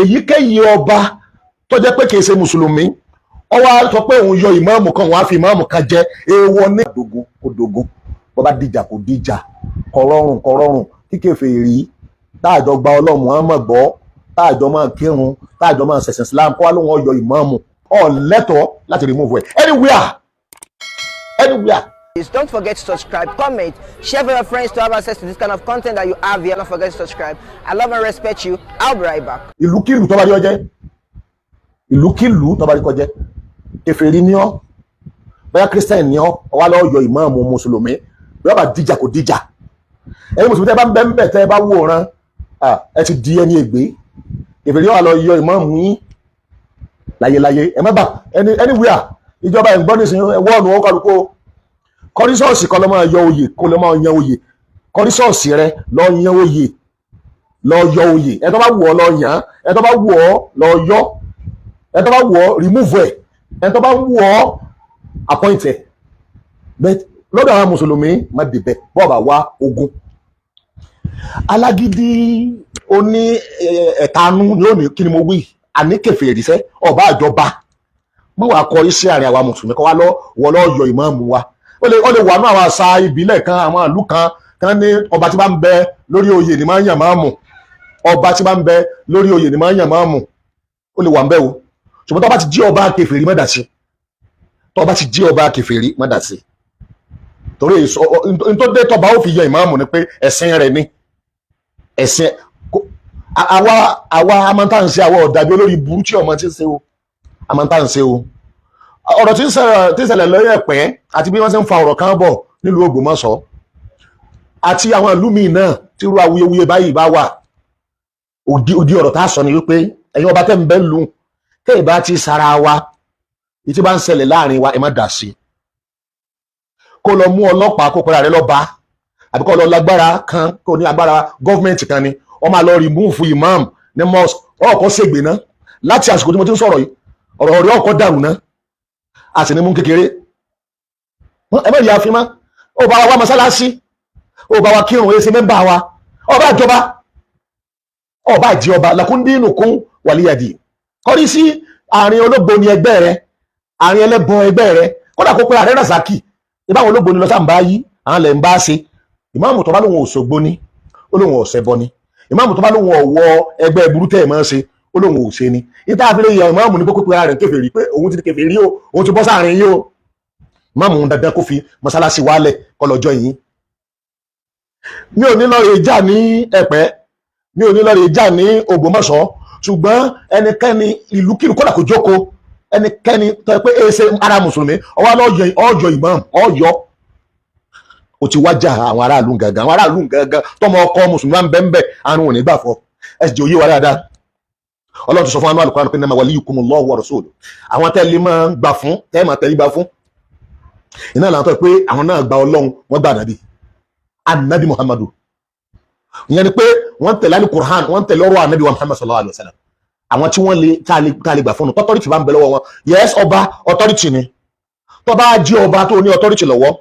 èyíkéyìí ọba tó jẹ́ pé kìí ṣe mùsùlùmí ó wá sọ pé òun yọ ìmáàmù kan, òun á fi ìmáàmù kan jẹ èèwọ̀ ní òdògó bó bá dìjà kò dìjà kọrọrùn kí kèfèrí táàjọ gba Ọlọ́run Muhammad gbọ́, táàjọ máa kírun, táàjọ máa ṣẹ̀sìn Islam kó wá lóun ọyọ ìmáàmù ó lẹ́tọ̀ọ́ láti remove ẹ̀ anywhere. Don't forget to subscribe, comment, share with your friends to have access to this kind of content that you have here. Don't forget to subscribe. I love and respect you. I'll be right back. Ìlúkìlú tó bá rí ọjẹ́, ìlúkìlú tó bá rí kọjẹ́, kèfèrí ni ọ́, bóyá Christian ni ọ́, ó wá lọ yọ ìmáàmù mùsùlùmí, bóyá bá dìjà kò dìjà. Ẹ̀yin mùsùlùmí tẹ́ bá ń bẹ tẹ́ bá wòran, ẹ ti di ẹni ègbé. Kèfèrí ó wá lọ yọ ìmáàmù yín láyéláyé. Ẹ má bà anywhere. Ìjọba ẹ̀ ń gbọ́ nísìnyí wọ́ọ̀nù ó kálukú kọrísọ́ọ̀sì kan lọ máa yọ oyè kó lọ máa yan oyè kọrísọ́ọ̀sì rẹ lọ yan oyè lọ yọ oyè ẹ tó bá wù ọ́ lọ yàn ẹ tó bá wù ọ́ lọ yọ ẹ tó bá wù ọ́ remove ẹ ẹ tó bá wù ọ́ appoint ẹ but lọ́dọ̀ àwọn mùsùlùmí má débẹ̀ bọ́ọ̀bà wá ogun alágídí oní ẹ̀tanú lónìí kí ni mo wí àní kèfèrí sẹ́ ọba àjọba mọ́ wàá kọ iṣẹ́ àárín àwa mùsùlùmí kọ́ wá wọ́ lọ́ yọ ìmáàmù wa ó lè wà ní àwọn àṣà ìbílẹ̀ kan àwọn ìlú kan ní ọba tí bá ń bẹ lórí oyè ni máa ń yàn máàmù ọba tí bá ń bẹ lórí oyè ni máa ń yàn máàmù ó lè wà ń bẹ o ṣùgbọ́n tó bá ti jí ọba kèfèrí má dà sí tó bá ti jí ọba kèfèrí má dà sí torí n tó dé tọba ó fi yan ìmáàmù ni pé ẹ̀sìn rẹ̀ ni ẹ̀sìn àwa amántàǹsẹ̀ àwa ọ̀dàbí olórí burú tí ọmọ ti ń ṣe o amántàǹsẹ̀ o ọ̀rọ̀ tí ń ṣẹlẹ̀ lọ́yẹ̀ Ẹ̀pẹ́ àti bí wọ́n ṣe ń fa ọ̀rọ̀ kan bọ̀ nílùú Ògbómọ̀ṣọ́ àti àwọn ìlú míì náà tí irú awuyewuye báyìí bá wà òdi ọ̀rọ̀ tá a sọ ni wípé ẹ̀yin ọba tẹ́ ń bẹ́ lù tẹ́ ì bá ti sara wa ìtí bá ń ṣẹlẹ̀ láàrin wa ẹ má dà sí kó lọ mú ọlọ́pàá kó pẹ́ra rẹ lọ́ba àbí kó lọ lágbára kan kó ní agbára gọ́ọ̀mẹ̀ntì kan ni wọ́n máa lọ remove imam ní mosque ọkọ̀ ṣègbè náà láti àsìkò tí mo ti ń sọ̀rọ̀ yìí ọ̀rọ̀ ọ̀rẹ́ ọkọ̀ dàrú náà a sì ní mú kékeré ẹ mọ̀ ìyá àfimá ó bá wa wá mọ́sálásí ó bá wa kírun èsì mẹ́mbà wa ọba àjọba ọba àjí ọba lakúndínùkún wàlíyàdì kọrí sí àárín olóògbé ní ẹgbẹ́ rẹ àárín ẹlẹ́bọ ẹgbẹ́ rẹ kódà kó pé ààrẹ Rasaki ìbáwọn olóògbé ní lọ sáà ń bá yí àwọn lẹ̀ ń bá ṣe ìmáàmù tó bá lóun Òṣogbo ní ó lóun ọ̀sẹ̀ bọ ní ìmáàmù tó bá lóun ọ̀wọ́ ẹgbẹ́ burúkú ẹ̀ máa ń ṣe ó lóun ò ṣe ni níta àfihàn ìyá ìmáàmù ní kókó pé ara rẹ̀ kèfèrí pé òun ti kèfèrí o òun ti bọ́ sáàrin yìí o ìmáàmù dandan kó fi mọ́sálásí wálẹ̀ kọlọ́jọ́ yìí mi ò ní lọ rè jà ní Ẹ̀pẹ́ mi ò ní lọ rè jà ní Ògbómọ̀ṣọ́ ṣùgbọ́n ẹnikẹ́ni ìlúkìlú kódà kó jókòó ẹnikẹ́ni tó pé èsè ara mùsùlùmí ọwọ́ ọjọ́ ìmáàmù ọjọ́ ó ti wájà àwọn aráàlú gangan tọmọ ọkọ mùsùlùmí máa ń bẹ́ẹ̀ àrùn ò ní gbà fọ ẹ sì jẹ́ òye wa dáadáa Ọlọ́run ti sọ fún wa ní Al-Qur'an pé innama waliyukumullahu wa rasuluhu àwọn tẹ́lẹ̀ máa ń gbà fún tẹ́lẹ̀ máa tẹ́lẹ̀ gbà fún iná làwọn tó pé àwọn náà gba Ọlọ́run wọ́n gba ànábì Muhammadu ìyẹn ni pé wọ́n tẹ̀lé Al-Qur'an wọ́n tẹ̀lé ọ̀rọ̀ ànábì wa Muhammad sallallahu alayhi wa sallam àwọn tí wọ́n lè tá a lè gbà fún un tọ́tọ́rìtì bá ń bẹ lọ́wọ́ wọn yes ọba ọtọ́rìtì ni tó bá jí ọba tó ní ọtọ́rìtì lọ́wọ́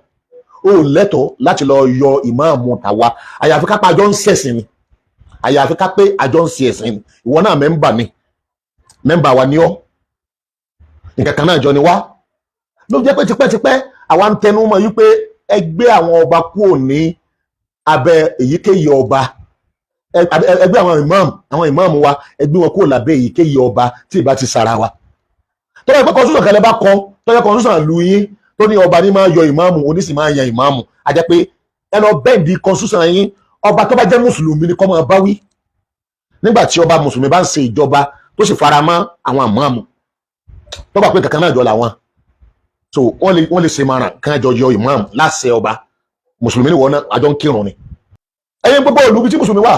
ó lẹ́tọ̀ọ́ láti lọ yọ ìmáàmù tàwa àyàfi ká pé àjọ ń ṣẹ̀sìn ni àyàfi ká pé àjọ ń ṣe ẹ̀sìn ni ìwọ náà mẹ́mbà wa ni ọ́ nǹkan kan náà jọ ni wá ló jẹ́ pé tipẹ́tipẹ́ àwa ń tẹnu mọ́ yí pé ẹgbẹ́ àwọn ọba kúrò ní abẹ́ èyíkéyìí ọba ẹgbẹ́ àwọn ìmáàmù wa ẹgbẹ́ wọn kúrò lábẹ́ èyíkéyìí ọba tí ìbá ti sara wa tó yẹ pé constitution kẹlẹ́ bá kọ tó yẹ constitution lu yín tó ní ọba ní máa yọ ìmáàmù oníṣì máa yan ìmáàmù a jẹ́ pé ẹ lọ bẹ́ẹ̀ di constitution yín ọba tó bá jẹ́ mùsùlùmí ni kó máa bá wí nígbà tí ọba mùsùlùmí bá ń ṣe ìjọba tó sì fara mọ́ àwọn ìmáàmù tó bá pé kankan náà jọ làwọn so wọ́n lè ṣe mara kan jọ yọ ìmáàmù láṣẹ ọba mùsùlùmí ni wọ́n náà àjọ ń kírun ni ẹ̀yin gbogbo ìlú tí mùsùlùmí wà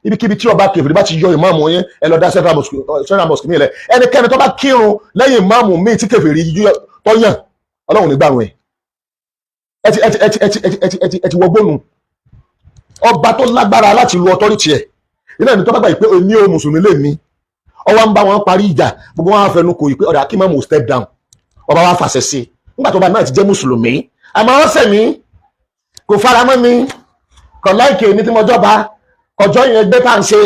ibikíbi tí ọba kèfèrí bá ti yọ ìmáàmù yẹn ẹ lọ dá central mosque mi lẹ ẹnikẹ́ni tó bá kírun lẹ́yìn ìmáàmù míì tí kèfèrí tó yàn Ọlọ́run ní gbàrún ẹ ti wọgbónú ọba tó lágbára láti lu ọtọ́rìtì ẹ̀ iná ẹni tó bá gbà yìí pé ní o mùsùlùmí lè ní ọwọ́ ń bá wọn parí ìjà gbogbo wọn fẹnu kò yìí pé ọ̀dà kí mọ́mù step down ọba wa fàṣẹ sí nígbà tó bá náà ti jẹ́ mùsùlùmí àmọ́ wọ́n sẹ̀ mí kò fara mọ́ mi kọ̀ láìkè ní tí mo jọba kọjọ́ yẹn gbé tá à ń ṣe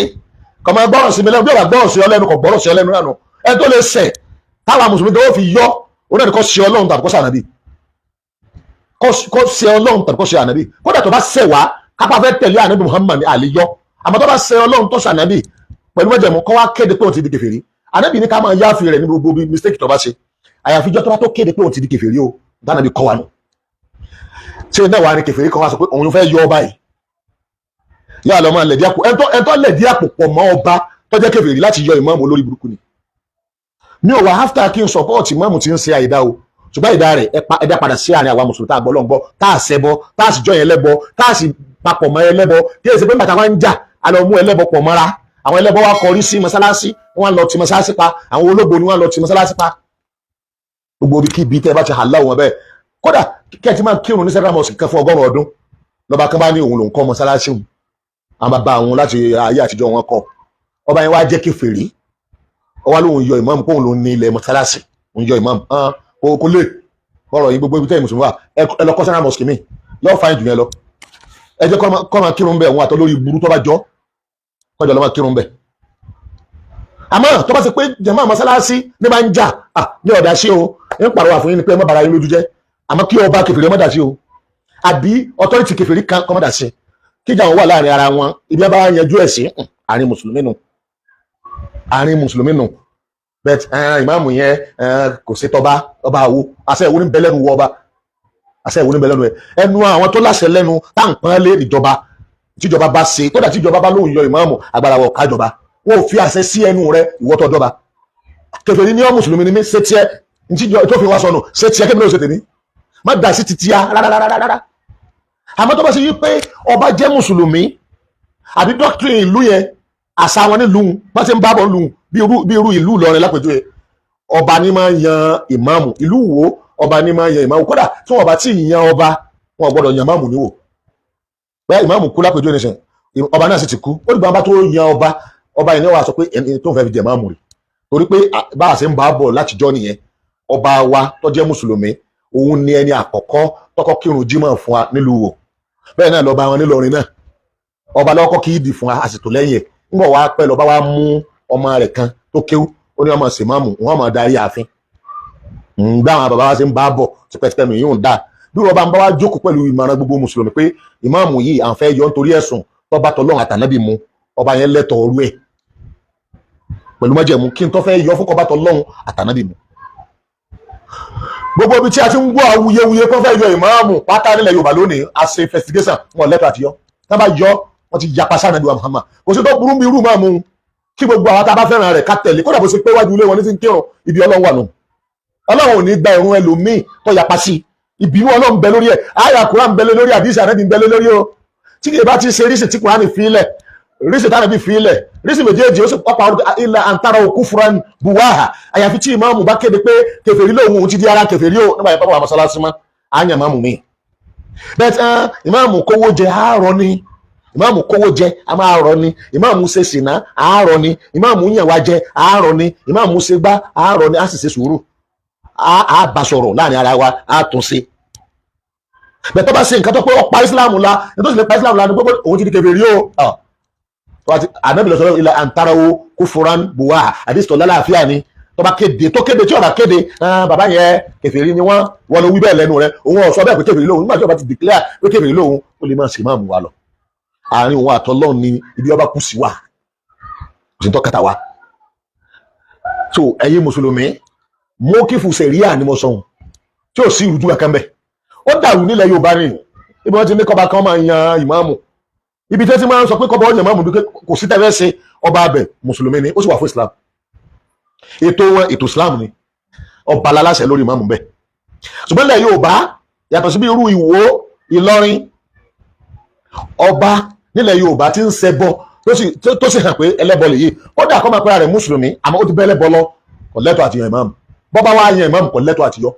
kò máa gbọ́rọ̀ sí mi lẹ́nu bí ọ̀rọ̀ gbọ́rọ̀ sí ọ lẹ́nu kò gbọ́rọ̀ sí ọ lẹ́nu náà nù ẹ tó lè ṣẹ̀ táwa mùsùlùmí tó fi yọ oní ẹni kò ṣe ọlọ́run tàbí kò ṣe ànábì kò ṣe ọlọ́run tàbí kò ṣe ànábì kódà tó bá ṣẹ̀ wá kápá fẹ́ tẹ̀lé ànábì Muhammad àlèyọ àmọ́ tó bá ṣẹ̀ ọlọ́run tó ṣe ànábì pẹ̀lú mẹ́jẹ̀mú kọ́ wá kéde pé òun ti di kèfèrí ànábì ní ká máa yáfi rẹ̀ ní gbogbo mistake tó bá ṣe àyàfi jọ́ tó bá tó kéde pé òun ti di kèfèrí o dáná bí kọ́ wa nù ṣé náà wà ní kèfèrí kan wá sọ pé òun fẹ́ yọ ọba yìí yà lọ́ máa lẹ̀dí àpò ẹ̀ńtọ́ lẹ̀dí àpò pọ̀ mọ́ ọba tó jẹ́ kèfèrí láti yọ ìmáàmù olórí burúkú ni mi ò wá after kí n support ìmáàmù tí ń ṣe àìdá o ṣùgbọ́n ìdá rẹ̀ ẹ̀dá padà sí àárín àwa mùsùlùmí tá a gbọ́ lọ́ngbọ́ tá a ṣẹbọ tá a sì jọ yẹn lẹ́bọ tá a sì papọ̀ mọ́ ẹlẹ́bọ kí èsì pé bàtà wa ń jà a lọ mú ẹlẹ́bọ pọ̀ mọ́ra àwọn ẹlẹ́bọ wa kọrí sí mọ́sálásí wọ́n lọ ti mọ́sálásí pa àwọn ológo ni wọ́n lọ ti mọ́sálásí pa gbogbo orí kí ibi tẹ́ bá ti hàlá wọn bẹ́ẹ̀ kódà kẹ́ ẹ ti máa kírun ní central mosque kan fún 100 ọdún lọ́ba kan bá ní òun lòun kọ́ mọ́sálásí òun àwọn bàbá àwọn láti ayé àtijọ́ wọn kọ́ ọba yẹn wá jẹ́ kèfèrí ọwá lóun yọ ìmáàmù kóun lòun ní ilẹ̀ mọ́sálásí òun yọ ìmáàmù kò lè ọ̀rọ̀ yìí gbogbo ibi tẹ́ ìmùsùlùmí wà ẹ lọ kọ́ central mosque mi yóò fáyín jù yẹn lọ ẹ jẹ́ kọ́ máa kírun bẹ́ẹ̀ òun àtọ́ lórí burú tó bá jọ kọjọ lọ́ máa kírun bẹ́ẹ̀ àmọ́ tó bá ti pé jàmáà mọ́sálásí ní máa ń jà ní ọ̀dà sí o ń pàrọwà fún yín ni pé ẹ má bara yín lójú jẹ́ àmọ́ kí ọba kèfèrí ọmọdà sí o àbí ọtọ́rìtì kèfèrí kan kọ́mọdà sí kíjà wọn wà láàrin ara wọn ibi bá yanjú ẹ̀ sí àárín mùsùlùmí nù bẹ́ẹ̀ ìmáàmù yẹn kò sí tọba ọba àwo àṣẹ ìwé ní bẹ́lẹ́nu wọ ọba àṣẹ ìwé ní bẹ́lẹ́nu ẹ ẹnu àwọn tó láṣẹ lẹ́nu táǹpọ́n lé ìjọba tíjọba bá ṣe kódà tíjọba bá lóun yọ ìmáàmù agbára wọ kájọba wọn ò fi àṣẹ sí ẹnu rẹ ìwọ́tọ̀ ọjọba kèfèrí ní ọ mùsùlùmí ni mí ṣe tiẹ̀ tó fi wá sọnù ṣe tiẹ̀ kébìnrin ò ṣe tèmi má dà sí titi ya rárá àmọ́ tó bá ṣe yí pé ọba jẹ́ mùsùlùmí àbí doctrine ìlú yẹn àṣà wọn nílùú bá ṣe ń bá bọ̀ lù bí irú ìlú Ìlọrin lápèjúwe ọba ní máa yan ìmáàmù ìlú wo ọba ní máa yan ìmáàmù kódà tí wọn bá tí ì yan ọba wọn gbọ́dọ̀ yan ìmáàmù níwò bẹ́ẹ̀ ìmáàmù kú lápèjúwe nìṣẹ ọba náà sì ti kú ó dìgbà bá tó yan ọba yìí ni wàá sọ pé ẹni tó ń fẹ́ fi jẹ ìmáàmù rẹ̀ torí pé bá a ṣe ń bá bọ̀ látijọ́ nìyẹn ọba wa tó jẹ́ mùsùlùmí òun ni ẹni àkọ́kọ́ tọ́kọ́ kírun jímọ̀ fún wa nílùú wò bẹ́ẹ̀ náà lọ́ba wọn nílọrin náà ọba lọ́kọ́ kí ìdì fún wa àsìtò lẹ́yìn ẹ̀ ńgbọ̀ wá pẹ́ lọ́ba wa mú ọmọ rẹ̀ kan tó kéwú ó ní ọmọ sèmáàmù wọn máa darí ààfin gbá àwọn bàbá wa ṣe ń bá bọ̀ tipẹ́tipẹ́ mi yóò dá bí ọba ń bá wa jókòó pẹ̀lú ìmọ̀ràn gbogbo mùsùlùmí pé ìmáàmù yìí à ń fẹ́ yọ nítorí ẹ̀sùn tọ́ba tọ́lọ́run àtànábì mu ọba yẹn lẹ́tọ̀ọ́ orú ẹ̀ pẹ̀lú májẹ̀mú kí n tó fẹ́ yọ fún kọ́ba tọ́lọ́run àtànábì mu gbogbo ibi tí a ti ń gbọ́ awuyewuye kó fẹ́ yọ ìmáàmù pátá nílẹ̀ Yorùbá lónìí a ṣe investigation wọn lẹ́tọ̀ àti yọ tá bá yọ wọn ti yapa sáà nàbí wa Muhammad kò sí tó burú bí irú máàmù kí gbogbo àwọn tá a bá fẹ́ràn rẹ̀ ká tẹ̀lé kódà bó ṣe pé wájú ilé wọn ní ti ń kírun ibi Ọlọ́run wà nù Ọlọ́run ò ní gba ìrun ẹlòmíì tó yapa sí ìbínú Ọlọ́run bẹ lórí ẹ̀ àyà Kùránì bẹ lórí àdìsí àrẹ́bí bẹ lórí o tí kì í bá ti ṣe rísì tí Kùránì fi ilẹ̀ rísì tánàbí fi ilẹ̀ rísì méjèèjì ó sì pápá ilẹ̀ àǹtara òkú fúran buwáhà àyàfi tí ìmáàmù bá kéde pé kèfèrí lòun ti di ara kèfèrí o nígbà yẹn pápá wà mọ́sálásí mọ́ àyàn máàmù mi bẹ́ẹ̀ ìmáàmù kówó jẹ àárọ̀ ni ìmáàmù kówó jẹ a máa rọ ni ìmáàmù ṣe sìnà àárọ̀ ni ìmáàmù yàn wá jẹ àárọ̀ ni ìmáàmù ṣe gbá àárọ̀ ni a sì ṣe sùúrù a bá sọ̀rọ̀ láàrin ara wa a tún ṣe bẹ́ẹ̀ tó bá ṣe nǹkan tó pé ọ̀pá Islam la nítorí lè pa Islam la ní gbogbo òun ti di kèfèrí o ànábì lọ́sọ̀rọ̀ ilẹ̀ àǹtarawo kúfuran buwa àdìsítọ̀ lálàáfíà ni tó bá kéde tí ọ̀rọ̀ kéde bàbá yẹn kèfèrí ni wọ́n lọ wí bẹ́ẹ̀ lẹ́nu rẹ̀ òun ọ̀sọ́ bẹ́ẹ̀ pé kèfèrí lóhun nígbà tí ọba ti declare pé kèfèrí lóhun ó lè máa ṣe máa mú wa lọ àárín òun àtọ́lọ́run ni ibi ọba kù sí wa kò sí tọ́kàtà wa so ẹ̀yin mùsùlùmí mọ́kífù sẹ̀ríà ni mo sọ̀hún tí ò sí ìrújú kankan bẹ́ẹ̀ ó dàrú nílẹ̀ Yorùbá ni ibi wọn ti ní kọba kan máa yan ìmáàmù ibi tí wọ́n ti máa ń sọ pé kọba ọ̀yàn ìmáàmù dúkẹ́ kò sí tẹ́fẹ́ ṣe ọba abẹ mùsùlùmí ni ó sì wà fún Islam ètò wọn ètò Islam ni ọba aláṣẹ lórí ìmáàmù bẹ́ẹ̀ ṣùgbọ́n ilẹ̀ Yorùbá yàtọ̀ sí bí irú Ìwó Ìlọrin ọba nílẹ̀ Yorùbá ti ń ṣẹbọ tó sì hàn pé ẹlẹ́bọ lè yí kódà kọ́ máa pẹ́ra rẹ̀ mùsùlùmí àmọ́ ó ti bẹ́ ẹlẹ́bọ lọ kò lẹ́tọ̀ àti yan ìmáàmù bọ́bá wa yan ìmáàmù kò lẹ́tọ̀ àti yọ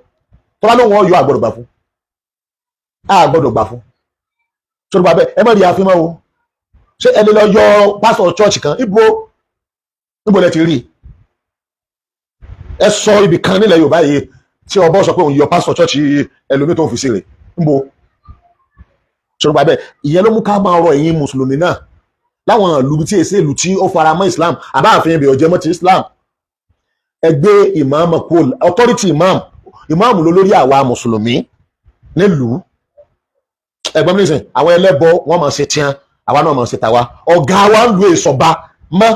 tó bá lóun ọyọ àgbọ̀dọ̀ gbà fún sọ́dọ̀ bàbẹ́ ẹ má rí àfihàn o ṣé ẹni lọ yọ pásítọ̀ church kan níbo lẹ ti rí ẹ sọ ibì kan nílẹ̀ Yorùbá yìí tí ọbọ̀ sọ pé òun yọ pásítọ̀ church ẹlòmí tó ń fi sí rẹ̀ níbo sọ́dọ̀ bàbẹ́ ìyẹn ló mú ká máa rọ ẹ̀yin mùsùlùmí náà láwọn ìlú tí èsè ìlú tí ó fara mọ́ Islam àbá àfihàn ibẹ̀ ọ̀jẹ̀ mọ́ ti Islam ẹgbẹ́ imam kúl authority imam ló lórí àwa mùsùlùmí nílùú ẹgbọ́n mi nìsín àwọn ẹlẹ́bọ wọ́n máa ṣe tiẹ́ àwa náà máa ṣe tàwa ọ̀gá wa ń lu ìsọba mọ́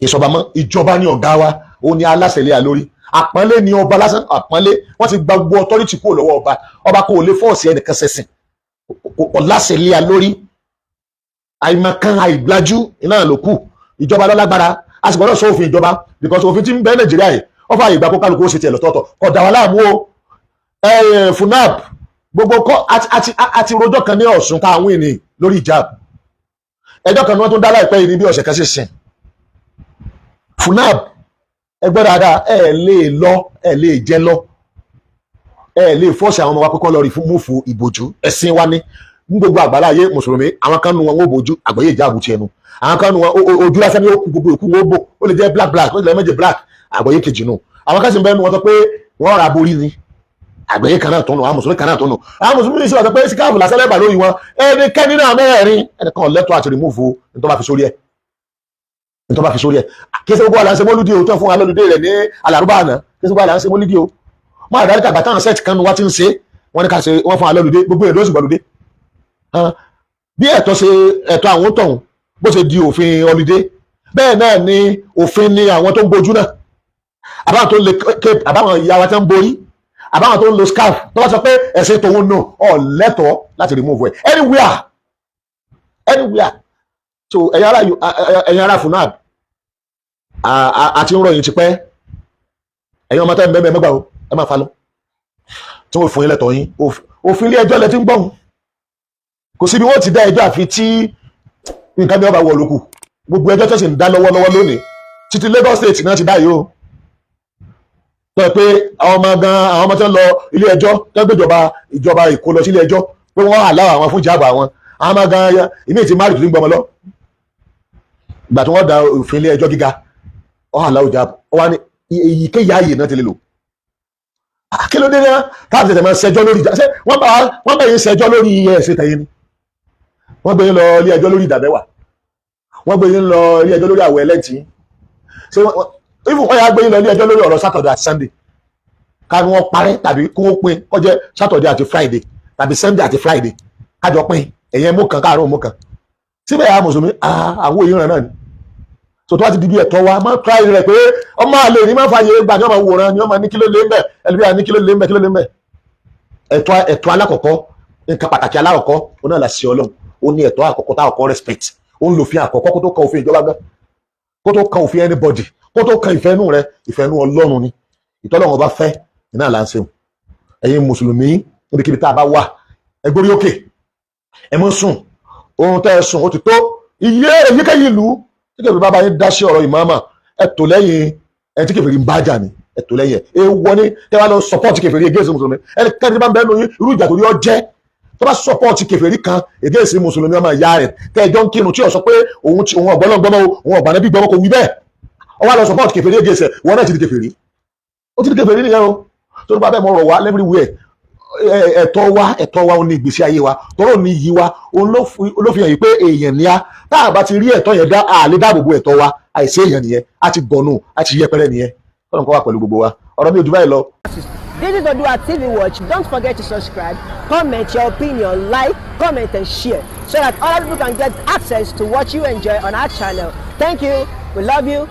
kìí sọba mọ́ ìjọba ní ọ̀gá wa ó ní aláṣẹ lé lórí àpọ́nlé ní ọba lásán àpọ́nlé wọ́n ti gba gbogbo authority kúrò lọ́wọ́ ọba kò lè fọ́ọ̀sì ẹnìkan ṣẹ̀sìn ọ̀láṣẹ lé lórí àìmọ̀kan àìgbájú iná ló kù ìjọba lọ́lágbára a sì gbọ́dọ̀ sọ òfin ìjọba because òfin tí ń bẹ Nàìjíríà yìí wọ́n fà ìgbà kó kálukú ó ṣe tiẹ̀ lọ́tọ̀ọ̀tọ̀ kódà wà láàmú o funab gbogbo kọ́ àti rojọ́ kan ní Ọ̀ṣun táwọn ènìyàn lórí ìjáàb ẹjọ́ kan ní wọ́n tún dá láìpẹ́ yìí ní bí ọ̀sẹ̀ kan ṣe sìn funab ẹgbẹ́ dáadáa ẹ lè jẹ́ lọ ẹ lè fọ́ọ̀sì àwọn ọmọ wa kọ́kọ́ lọ rí fún múfù ìbòjú ẹ̀sìn wa ní gbogbo àgbáláyé mùsùlùmí àwọn kan nu wọn ó bòjú àgbáyé ìjáàbù tiẹ̀ nu àwọn kan nu wọn ojú lásán ní ó kú gbogbo ìkú wọn ó bò ó lè jẹ́ black ó lè méje black àgbáyé kejì nu àwọn kan sì ń bẹ́ẹ̀ nu wọn sọ pé wọ́n ra borí ni àgbáyé kan náà tó nù àwọn mùsùlùmí kan náà tó nù àwọn mùsùlùmí sì wà sọ pé síkáàfù lásán lẹ́bàá lórí wọn ẹnikẹ́ni náà mẹ́rin ẹnìkan lẹ́tọ̀ọ́ àti rìmúfù ní tó bá fi sórí ẹ̀ kí ẹsẹ̀ gbogbo àlàáṣẹ́ mọ́lúdí o tó fún alọ́lùdé rẹ̀ ní alárúbá àná kí ẹsẹ̀ gbogbo àlàáṣẹ́ mọ́lúdí o máa dárí kàgbà táwọn sẹ́ẹ̀tì kan wá ti ń ṣe wọ́n ní ká ṣe wọ́n fún alọ́lùdé gbogbo èdè ó sì gbọ́lùdé bí ẹ̀tọ́ àwọn tọ̀hún bó ṣe di òfin ọlùdé bẹ́ẹ̀ náà ni òfin ni àwọn tó ń bojú náà àbáwọn tó ń le cape àbáwọn ìyá wa tó ń borí àbáwọn tó ń lo scarf tó wá sọ pé ẹ̀sìn tòun náà ọ̀ lẹ́tọ̀ọ́ láti remove ẹ̀ anywhere so ẹ̀yin ará funab àti ń ròyìn ti pẹ́ ẹ̀yin ọmọ tẹ́lẹ̀ mẹ́gbà o ẹ máa fa lọ tí wọ́n fún yín lẹ́tọ̀ọ́ yín òfin ilé ẹjọ́ lẹ ti ń gbọ́n kò síbi wọ́n ti dá ẹjọ́ àfi tí nǹkan bí wọ́n bá wọ̀ lókù gbogbo ẹjọ́ tó sì ń dá lọ́wọ́lọ́wọ́ lónìí títí Lagos State náà ti dá yìí o tó yẹ pé àwọn ọmọ tó ń lọ ilé ẹjọ́ tó ń gbé ìjọba Èkó lọ sí ilé ẹjọ́ pé wọ́n àlá àwọn fún ìjábọ̀ àwọn ọmọ gan ìmí ti márùn tó ń gbọmọ lọ ìgbà tí wọ́n da òfin ilé ẹjọ́ gíga ọ̀hún àlá ìjábọ̀ wọ́n ní èyíkéyìí ààyè náà ti lè lò kí ló dé náà táàbù tẹ̀tẹ̀ máa ṣẹjọ́ lórí ìjà wọ́n bẹ̀ yín ṣẹjọ́ lórí ẹ̀sìn tẹ̀yìn ni wọ́n gbé yín lọ ilé ẹjọ́ lórí ìdàmẹ́wàá wọ́n gbé yín lọ ilé ẹjọ́ lórí àwẹ̀ ẹlẹ́tì ṣé wọ́n yà gbé yín lọ ilé ẹjọ́ lórí ọ̀rọ̀ Saturday àti Sunday ká ní wọ́n parẹ́ tàbí kó wọ́n pín kó jẹ́ Saturday àti Friday tàbí Sunday àti Friday kájọ pín ẹ̀yẹn mú kan káàárọ̀ mú kan síbẹ̀ yà mùsùlùmí àwọn èèyàn náà ni so tó wá ti di bí ẹ̀tọ́ wa máa try rẹ̀ pé ọmọ àlè ní máa fàyè gbà ní ọmọ wòran ní ọmọ ní kíló lé ń bẹ̀ ẹlẹ́bíà ní kíló lé ń bẹ̀ kíló lé ń bẹ̀ ẹ̀tọ́ alákọ̀ọ́kọ́ nǹkan pàtàkì alákọ̀ọ́kọ́ ó náà là sí Ọlọ́run ó ní ẹ̀tọ́ àkọ́kọ́ táwọn respect ó ń lo òfin àkọ́kọ́ kó tó kan òfin ìjọba gan kó tó kan òfin anybody kó tó kan ìfẹ́nú rẹ ìfẹ́nú Ọlọ́run ni ìtọ́lọ́run ọba fẹ́ iná là ń ṣe ẹ̀yin mùsùlùmí níbikíbi tá a bá wà ẹ gbórí òkè ẹ mọ́ sùn ohun tẹ́ ẹ sùn ó ti tó iye èyíkéyìí ìlú tí kèfèrí bá bá yín dá sí ọ̀rọ̀ ìmáàmà ẹ tò lẹ́yìn ẹ tí kèfèrí ń bá jà ní ẹ tò lẹ́yìn ẹ wọ ní tẹ́ wá lọ sọpọ́ọ̀tì kèfèrí against mùsùlùmí ẹni kẹ́ni bá ń bẹ́ẹ̀ lóyún irú ìjà torí ọ jẹ́ tó bá sọpọ́ọ̀tì kèfèrí kan against mùsùlùmí ọmọ ìyá rẹ̀ tẹ́ ẹjọ́ ń kírun tí ò sọ pé òun ọ̀gbọ́nlọ́gbọ́mọ́ òun ọ̀gbànẹ́bí gbọ́mọ́ kò wí bẹ́ẹ̀ ọ wá lọ sọpọ́ọ̀tì kèfèrí against wọn náà ti di kèfèrí ó ti di kèfèrí nìyẹn o tó bá bẹ́ẹ̀ mọ̀ rọ̀ wá everywhere ẹ̀tọ́ wa ó ní ìgbésí ayé wa tọ́rọ̀ ní yí wa ló fi hàn yìí pé èèyàn ni a tá a bá ti rí ẹ̀tọ́ yẹn dá a lè dáàbò bo ẹ̀tọ́ wa àìsí èèyàn nìyẹn a ti gọ̀nù a ti yẹpẹrẹ nìyẹn kọ́nà kọ́ wà pẹ̀lú gbogbo wa ọ̀rọ̀ mi ò jù báyìí lọ. This is ODUA TV Watch. Don't forget to subscribe, comment your opinion, like, comment and share so that other people can get access to what you enjoy on our channel. Thank you. We love you.